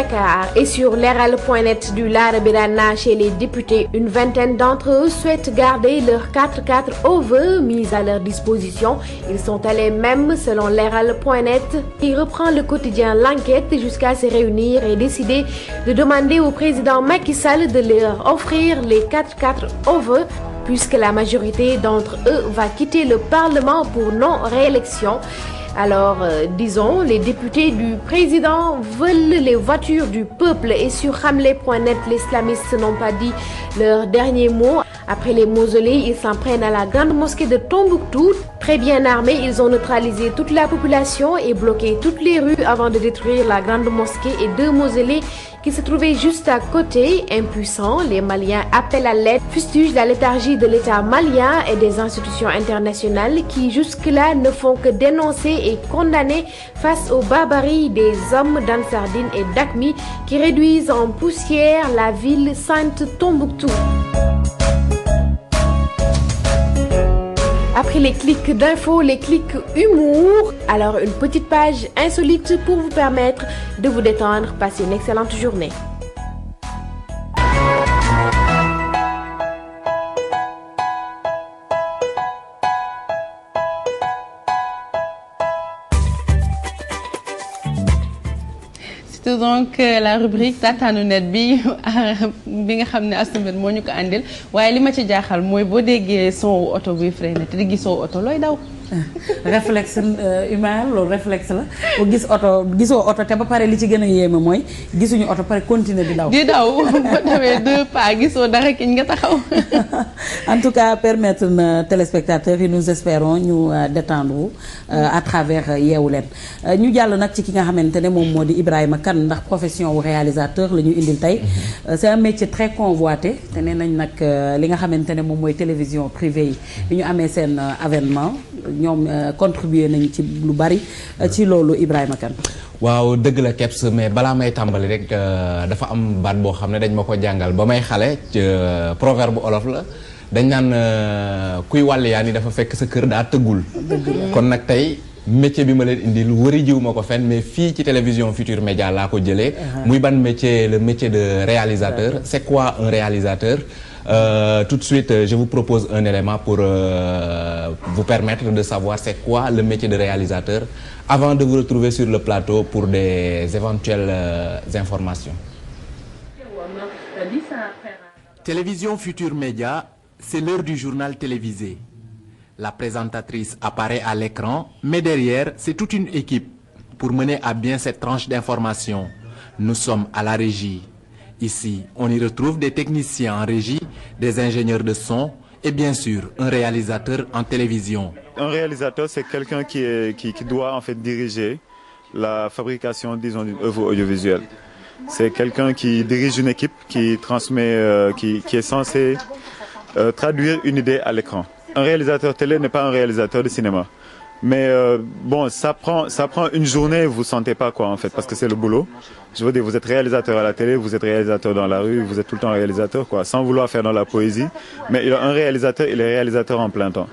Dakar. Et sur leral.net du Larabirana chez les députés, une vingtaine d'entre eux souhaitent garder leur 4x4 over mis à leur disposition. Ils sont allés même, selon leral.net, qui reprend le quotidien L'Enquête jusqu'à se réunir et décider de demander au président Macky Sall de leur offrir les 4x4 over, puisque la majorité d'entre eux va quitter le Parlement pour non-réélection. Alors, disons, les députés du président veulent les voitures du peuple et sur Hamlet.net, les islamistes n'ont pas dit leur dernier mot. Après les mausolées, ils s'en prennent à la grande mosquée de Tombouctou. Très bien armés, ils ont neutralisé toute la population et bloqué toutes les rues avant de détruire la grande mosquée et 2 mausolées qui se trouvaient juste à côté. Impuissants, les Maliens appellent à l'aide, fustigent la léthargie de l'État malien et des institutions internationales qui jusque-là ne font que dénoncer et condamner face aux barbaries des hommes d'Ansardine et d'Aqmi qui réduisent en poussière la ville sainte Tombouctou. Après les clics d'infos, les clics humour, alors une petite page insolite pour vous permettre de vous détendre. Passez une excellente journée. Donc la rubrique taataanu net bi nga xam ne Astou moo ñu ko àndil waaye li ma ci jaaxal mooy boo déggee son oto buy freiné te di gisoo oto looy daw. réflexe humain loolu réflexe la bu gisoo oto te ba pare li ci gën a yéeme mooy gisuñu oto pare continuer di daw. di daw ba dawee 2 pas gisoo dara kiñ nga taxaw. En tout cas permettre na téléspectateurs yi nous espérons ñu détendre à travers Yeewu Leen ñu jàll nag ci ki nga xamante ne moom moo di Ibrahima Kane ndax profession wu réalisateur la ñu indil tey. C'est un métier très convoité te nee nañ nag li nga xamante ne moom mooy télévision privée yi ñu amee seen avènement. ñoom contribuer nañ ci lu bari ci loolu Ibrahima Kane. waaw dëgg la Kebs mais balaa may tàmbali rek dafa am baat boo xam ne dañ ma ko jàngal ba may xale proverbe olof la dañ naan kuy wàll yaa ni dafa fekk sa kër daa tëggul. kon nag tey métier bi ma leen indi lu wari jiw ma ko fenn mais fii ci télévision Futur Média laa ko jëlee. muy ban métier le métier de réalisateur. C'est quoi un réalisateur? Tout de suite, je vous propose un élément pour vous permettre de savoir c'est quoi le métier de réalisateur avant de vous retrouver sur le plateau pour des éventuelles informations. Télévision Futur Média, c'est l'heure du journal télévisé. La présentatrice apparaît à l'écran, mais derrière, c'est toute une équipe pour mener à bien cette tranche d'information. Nous sommes à la régie. Ici, on y retrouve des techniciens en régie, des ingénieurs de son et bien sûr un réalisateur en télévision. Un réalisateur, c'est quelqu'un qui doit en fait diriger la fabrication, disons, d'une œuvre audiovisuelle. C'est quelqu'un qui dirige une équipe, qui transmet, qui est censé traduire une idée à l'écran. Un réalisateur télé n'est pas un réalisateur de cinéma. Mais bon, ça prend une journée, vous sentez pas quoi en fait, parce que c'est le boulot. Je veux dire, vous êtes réalisateur à la télé, vous êtes réalisateur dans la rue, vous êtes tout le temps réalisateur quoi, sans vouloir faire dans la poésie. Mais un réalisateur, il est réalisateur en plein temps.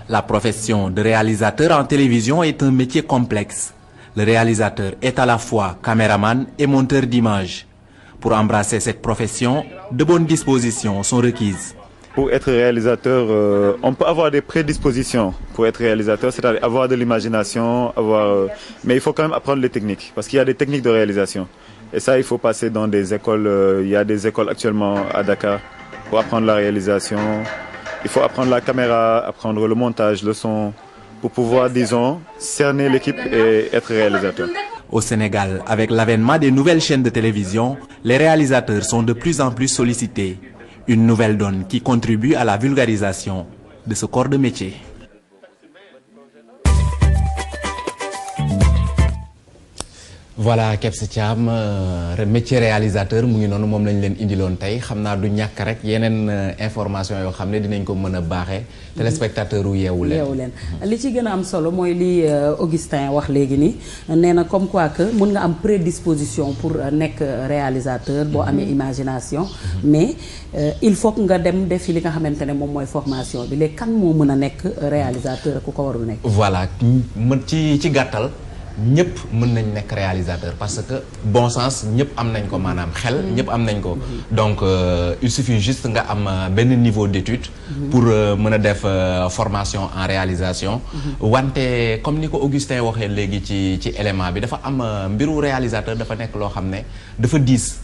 La profession de réalisateur en télévision est un métier complexe. Le réalisateur est à la fois caméraman et monteur d'images. Pour embrasser cette profession, de bonnes dispositions sont requises. Pour être réalisateur, on peut avoir des prédispositions pour être réalisateur, c'est-à-dire avoir de l'imagination, mais il faut quand même apprendre les techniques, parce qu'il y a des techniques de réalisation. Et ça, il faut passer dans des écoles, il y a des écoles actuellement à Dakar pour apprendre la réalisation. Il faut apprendre la caméra, apprendre le montage, le son, pour pouvoir, disons, cerner l'équipe et être réalisateur. Au Sénégal, avec l'avènement des nouvelles chaînes de télévision, les réalisateurs sont de plus en plus sollicités. Une nouvelle donne qui contribue à la vulgarisation de ce corps de métier. Voilà Kebs Thiam métier réalisateur mu ngi noonu moom lañ leen indiloon tey xam naa du ñàkk rek yeneen information yoo xam ne dinañ ko mën a baaxee téléspectateur u Yeewu Leen li ci gën a am solo mooy li Augustin wax léegi nii nee na comme quoi que mën nga am prédisposition pour nekk réalisateur boo amee imagination mais il faut que nga dem defi li nga xamante ne moom mooy formation bi léegi kan moo mën a nekk réalisateur ku ko warul nekk. voilà ci gàttal ñëpp mën nañ nekk réalisateur parce que bon sens ñëpp am nañ ko maanaam xel ñëpp am nañ ko donc il suffit juste nga am benn niveau d'étude pour mën a def formation en réalisation wante comme ni ko Augustin waxee léegi ci élément bi dafa am mbiru réalisateur dafa nekk loo xam ne dafa diis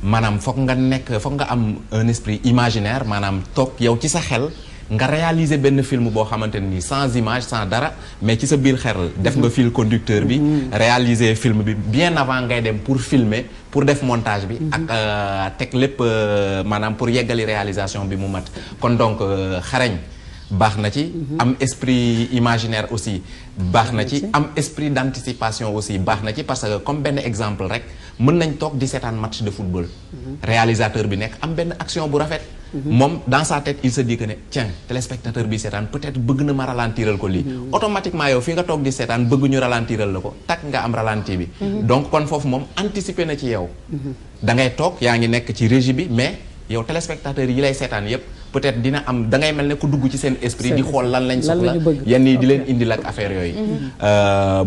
maanaam foog nga am un esprit imaginaire maanaam toog yow ci sa xel nga réaliser benn film boo xamante ni sans image sans dara mais ci sa biir xel def nga fil conducteur bi réaliser film bi bien avant ngay dem pour filmer pour def montage bi ak teg lépp maanaam pour yeggali réalisation bi mu mat kon donc xarañ baax na ci am esprit imaginaire aussi baax na ci am esprit d'anticipation aussi baax na ci parce que comme benn exemple rek mën nañ toog di seetaan match de football réalisateur bi nekk am benn action bu rafet moom dans sa tête il se dit que ne tiens téléspectateur bi seetaan peut-être bëgg na ma ralentiral ko lii automatiquement yow fi nga toog di seetaan bëgg ñu ralentiral la ko tak nga am ralenti bi donc kon foofu moom anticiper na ci yow da ngay toog yaa ngi nekk ci régie bi mais yow téléspectateur yi lay seetaan yépp peut-être dina am da ngay mel ne ku dugg ci seen esprit di xool lan lañ soxla yenn yi di leen indil ak affaire yooyu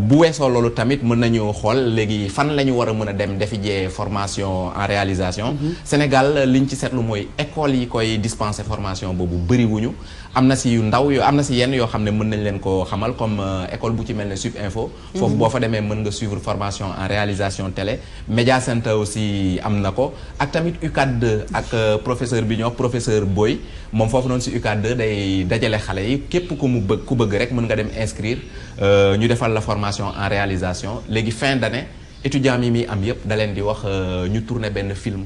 bu weesoo loolu tamit mën nañu xool léegi fan la ñu war a mën a dem defi jee formation en réalisation Sénégal liñ ci seetlu mooy école yi koy dispenser formation boobu bëriwuñu am na si yu ndaw yoo am na si yenn yoo xam ne mën nañ leen ko xamal comme école bu ci mel ne Sub Info foofu boo fa demee mën nga suivre formation en réalisation télé Média Center aussi am na ko ak tamit UCAD 2 ak professeur bi ñoo professeur Boy moom foofu noonu si UCAD 2 day dajale xale yi képp ku bëgg rek mën nga dem inscrire ñu defal la formation en réalisation léegi fin d'année étudiants mi muy am yépp da leen di wax ñu tourner benn film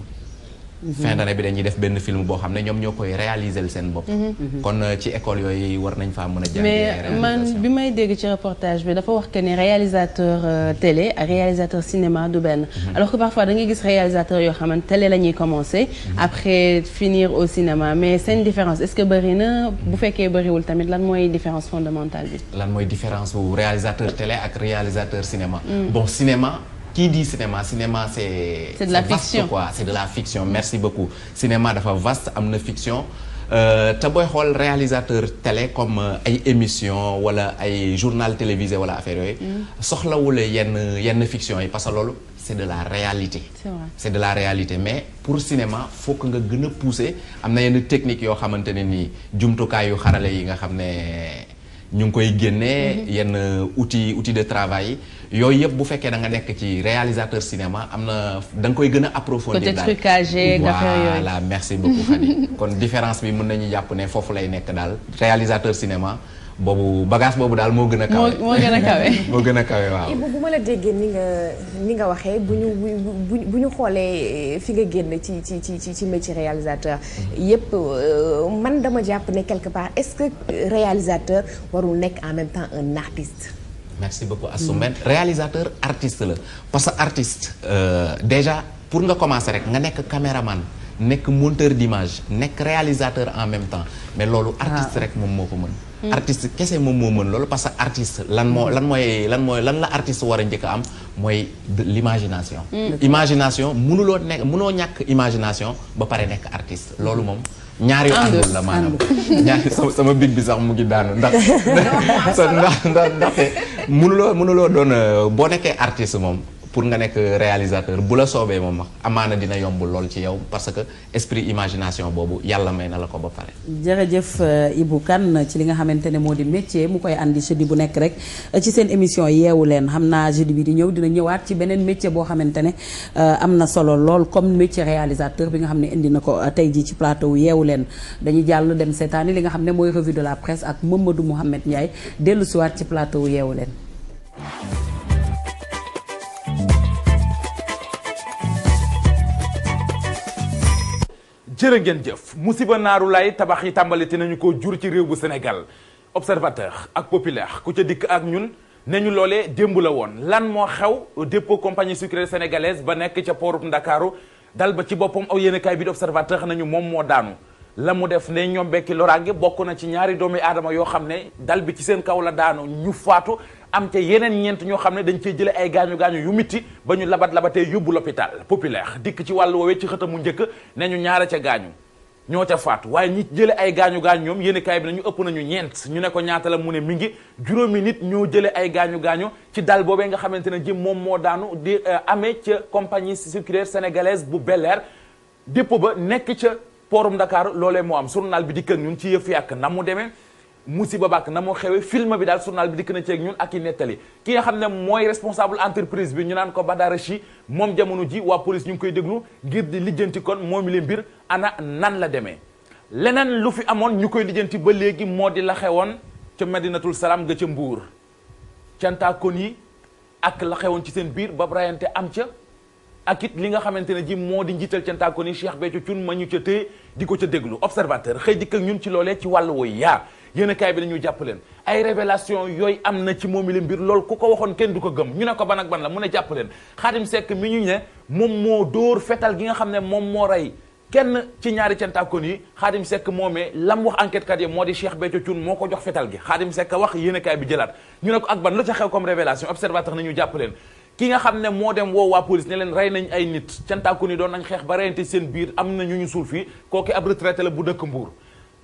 fin d'année bi dañuy def benn film boo xam ne ñoom ñoo koy réaliser seen bopp kon ci école yooyu war nañ faa mën a jàngee mais man bi may dégg ci reportage bi dafa wax que ne réalisateur télé ak réalisateur cinéma du benn alors que parfois da ngay gis réalisateur yoo xamante télé la ñuy commencer après finir au cinéma mais seen différence est-ce que bëri na bu fekkee bëriwul tamit lan mooy différence fondamentale bi lan mooy différence bu réalisateur télé ak réalisateur cinéma bon cinéma qui dit cinéma c'est de la fiction vaste, quoi c'est de la fiction merci beaucoup cinéma dafa vaste am na fiction te booy xool réalisateur télé comme ay émission wala ay journal télévisé wala affaire yooyu soxlawul yenn fiction yi parce que loolu c'est de la réalité c'est de la réalité mais pour cinéma faut que nga gën a pousser am na yenn technique yoo xamante ne nii jumtukaay yu xarale yi nga xam ne ñu ngi koy génnee yenn outil de travail yi yooyu yëpp bu fekkee da nga nekk ci réalisateur cinéma am na da nga koy gën a approfondir côté trucage voilà merci beaucoup Khady kon différence bi mën nañu jàpp ne foofu lay nekk daal réalisateur cinéma boobu bagage boobu daal moo gën a kawe moo gën a kawe moo gën a kawe waaw bu ma la déggee ni nga waxee bu ñu xoolee fi nga génn ci métier réalisateur yépp man dama jàpp ne quelque part est-ce que réalisateur warul nekk en même temps un artiste merci beaucoup Assoumben réalisateur artiste la parce que artiste déjà pour nga commencer rek nga nekk caméraman nekk monteur d'image nekk réalisateur en même temps mais loolu artiste rek moom moo ko mën artiste kese moom moo mën loolu parce que artiste lan la artiste war a njëkk a am mooy l'imagination imagination mënoo ñàkk imagination ba pare nekk artiste loolu moom ñaari yu àndul la maanaam ñaari sama big bi sax mu ngi daanu ndaxte mënuloo doon boo nekkee artiste moom pour nga nekk réalisateur bu la soobee moom amaana dina yomb lool ci yow parce que esprit imagination boobu yàlla may na la ko ba pare. jërëjëf Ibou Kane ci li nga xamante ne moo di métier mu koy andi jeudi bu nekk rek ci seen émission yeewu leen xam naa jeudi bi di ñëw dina ñëwaat ci beneen métier boo xamante ne am na solo lool comme métier réalisateur bi nga xam ne indi na ko tey jii ci plateau yeewu leen dañuy jàll dem seetaani li nga xam ne mooy revue de la presse ak Mamadou Mouhamed Ndiaye dellu siwaat ci plateau yeewu leen. jërë ngeen jëf musiba naaru lay tabax yi tàmbaliti nañu ko jur ci réew bu Sénégal observateur ak populaire ku ca dikk ak ñun ne ñu loolee démb la woon lan moo xew dépôt compagnie sucrière sénégalaise ba nekk ca porub Ndakaaru dal ba ci boppam aw yéenekaay bi di observateur nañu moom moo daanu la mu def ne ñoom bekki loraange bokk na ci ñaari doomi aadama yoo xam ne dal bi ci seen kaw la daanu ñu faatu am ca yeneen ñeent ñoo xam ne dañ cee jële ay gaañu-gaañu yu mitti ba ñu labatee yóbbu l'hôpital populaire dikk ci wàllu woowee ci xëtamu njëkk ne ñu ñaara ca gaañu ñoo ca faatu waaye ñi jële ay gaañu-gaañu ñoom yéen kaay bi nañu ëpp nañu ñeent ñu ne ko ñaata la mu ne mi ngi juróomi nit ñoo jële ay gaañu-gaañu ci dal boobee nga xamante ne ji moom moo daanu di amee ca compagnie sucrière sénégalaise bu Bel Air dépôt ba nekk ca porum Dakar loolee moo am journal bi dikk ak ñun ci yëf yàq na mu demee musiba bàkk na moo xewee film bi daal journal bi dikk na ci ak ñun ak i nettali ki nga xam ne mooy responsable entreprise bi ñu naan ko Badara Chi moom jamono ji waa police ñu ngi koy déglu ngir di lijjanti kon moom li mbir ana nan la demee leneen lu fi amoon ñu koy lijjanti ba léegi moo di la xewoon ca Medinatul Salaam ga ca Mbuur cantaakon yi ak la xewoon ci seen biir ba rayante am ca ak it li nga xamante ne ji moo di njiital cantaakon yi Cheikh Béthio Thioune ma ñu ca téye di ko ca déglu observateur xëy dikk ak ñun ci loolee ci wàllu woy yaa yéen a kaay bi dañu jàpp leen ay révélation yooyu am na ci moomi la mbir loolu ku ko waxoon kenn du ko gëm ñu ne ko ban ak ban la mu ne jàpp leen Xaadim Seck mi ñu ne moom moo dóor fetal gi nga xam ne moom moo rey kenn ci ñaari cantaakon yi Xaadim Seck moomee lam wax enquête kat yi moo di Cheikh Béthio Thioune moo ko jox fetal gi Xaadim Seck wax yéen a kaay bi jëlaat ñu ne ko ak ban lu ca xew comme révélation observateur nañu jàpp leen ki nga xam ne moo dem woo waa police ne leen rey nañ ay nit cantaakon yi doon nañ xeex ba reyante seen biir am na ñu suul fii kooki ab retraité la bu dëkk Mbuur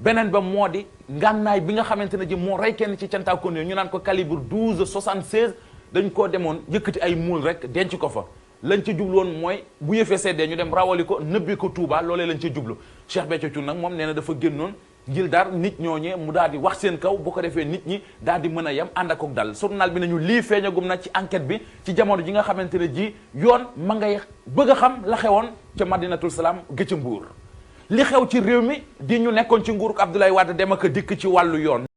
beneen ba moo di ngànnaay bi nga xamante ne ji moo rey kenn ci cantaakon yi ñu naan ko calibre 12-76 dañ koo demoon yëkkati ay muul rek denc ko fa lañ ci jublu woon mooy bu yëfee seddee ñu dem rawali ko nëbbi ko Touba loolee lañ ci jublu Cheikh Béthio Thioune nag moom nee na dafa génnoon ngir dar nit ñooñee mu daal di wax seen kaw bu ko defee nit ñi daal di mën a yem ànd ak dal journal bi nañu lii feeñagum na ci enquête bi ci jamono ji nga xamante ne ji yoon ma ngay bëgg a xam la xewoon ca Madinatul Salaam gëcc Mbuur li xew ci réew mi di ñu nekkoon ci nguuruk Abdoulaye Wade dem ak dikk ci wàllu yoon